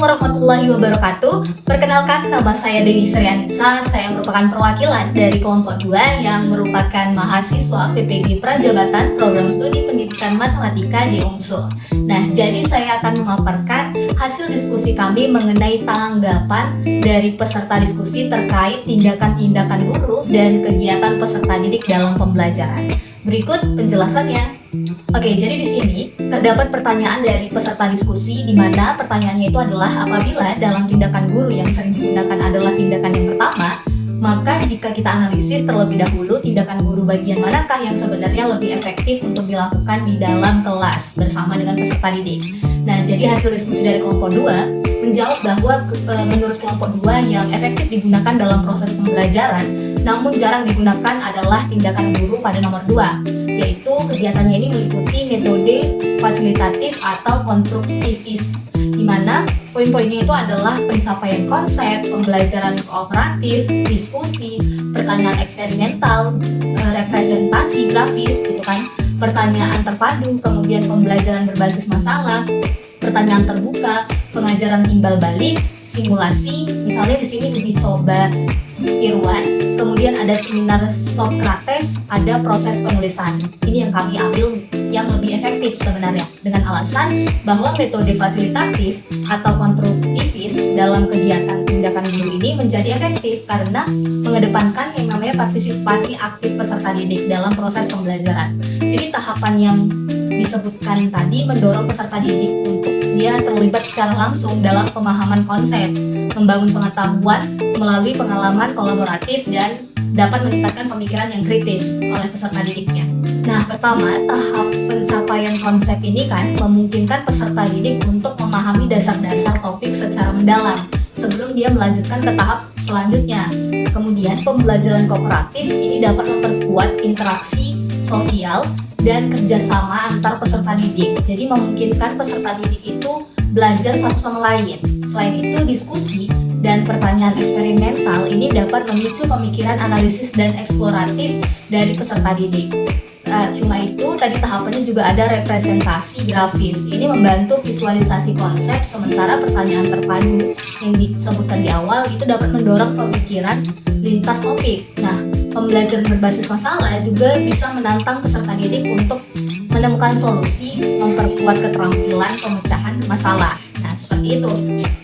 warahmatullahi wabarakatuh. Perkenalkan, nama saya Dewi Srianisa. Saya merupakan perwakilan dari kelompok 2 yang merupakan mahasiswa PPG Prajabatan Program Studi Pendidikan Matematika di UMSUL. Nah, jadi saya akan memaparkan hasil diskusi kami mengenai tanggapan dari peserta diskusi terkait tindakan-tindakan guru dan kegiatan peserta didik dalam pembelajaran. Berikut penjelasannya. Oke, jadi di sini terdapat pertanyaan dari peserta diskusi di mana pertanyaannya itu adalah apabila dalam tindakan guru yang sering digunakan adalah tindakan yang pertama, maka jika kita analisis terlebih dahulu tindakan guru bagian manakah yang sebenarnya lebih efektif untuk dilakukan di dalam kelas bersama dengan peserta didik. Nah, jadi hasil diskusi dari kelompok 2 menjawab bahwa menurut kelompok 2 yang efektif digunakan dalam proses pembelajaran namun jarang digunakan adalah tindakan guru pada nomor 2, yaitu kegiatannya ini meliputi metode fasilitatif atau konstruktivis, di mana poin-poinnya itu adalah pencapaian konsep, pembelajaran kooperatif, diskusi, pertanyaan eksperimental, representasi grafis, gitu kan, pertanyaan terpadu, kemudian pembelajaran berbasis masalah, pertanyaan terbuka, pengajaran timbal balik, simulasi, misalnya di sini uji coba tiruan, kemudian ada seminar Socrates, ada proses penulisan. Ini yang kami ambil yang lebih efektif sebenarnya, dengan alasan bahwa metode fasilitatif atau konstruktivis dalam kegiatan tindakan guru ini menjadi efektif karena mengedepankan yang namanya partisipasi aktif peserta didik dalam proses pembelajaran. Jadi tahapan yang disebutkan tadi mendorong peserta didik untuk dia terlibat secara langsung dalam pemahaman konsep, membangun pengetahuan melalui pengalaman kolaboratif dan dapat meningkatkan pemikiran yang kritis oleh peserta didiknya. Nah, pertama, tahap pencapaian konsep ini kan memungkinkan peserta didik untuk memahami dasar-dasar topik secara mendalam sebelum dia melanjutkan ke tahap selanjutnya. Kemudian, pembelajaran kooperatif ini dapat memperkuat interaksi sosial dan kerjasama antar peserta didik. Jadi memungkinkan peserta didik itu belajar satu sama lain. Selain itu, diskusi dan pertanyaan eksperimental ini dapat memicu pemikiran analisis dan eksploratif dari peserta didik. Cuma itu, tadi tahapannya juga ada representasi grafis. Ini membantu visualisasi konsep, sementara pertanyaan terpadu yang disebutkan di awal itu dapat mendorong pemikiran lintas topik. Nah, pembelajaran berbasis masalah juga bisa menantang peserta didik untuk menemukan solusi, memperkuat keterampilan pemecahan masalah. Nah, seperti itu.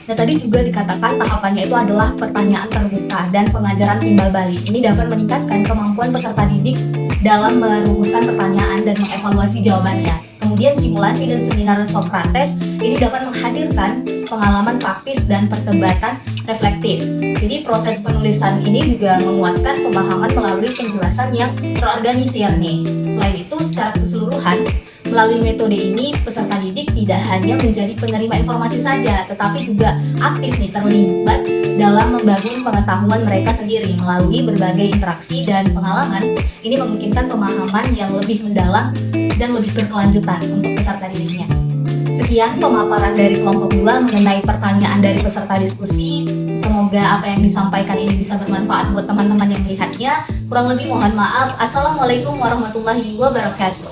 Nah, tadi juga dikatakan tahapannya itu adalah pertanyaan terbuka dan pengajaran timbal balik. Ini dapat meningkatkan kemampuan peserta didik dalam merumuskan pertanyaan dan mengevaluasi jawabannya. Kemudian simulasi dan seminar Socrates ini dapat menghadirkan pengalaman praktis dan perdebatan reflektif. Jadi proses penulisan ini juga menguatkan pemahaman melalui penjelasan yang terorganisir nih. Selain itu, secara keseluruhan, melalui metode ini peserta didik tidak hanya menjadi penerima informasi saja, tetapi juga aktif nih terlibat dalam membangun pengetahuan mereka sendiri melalui berbagai interaksi dan pengalaman. Ini memungkinkan pemahaman yang lebih mendalam dan lebih berkelanjutan untuk peserta didiknya. Sekian pemaparan dari kelompok 2 mengenai pertanyaan dari peserta diskusi. Semoga apa yang disampaikan ini bisa bermanfaat buat teman-teman yang melihatnya. Kurang lebih mohon maaf. Assalamualaikum warahmatullahi wabarakatuh.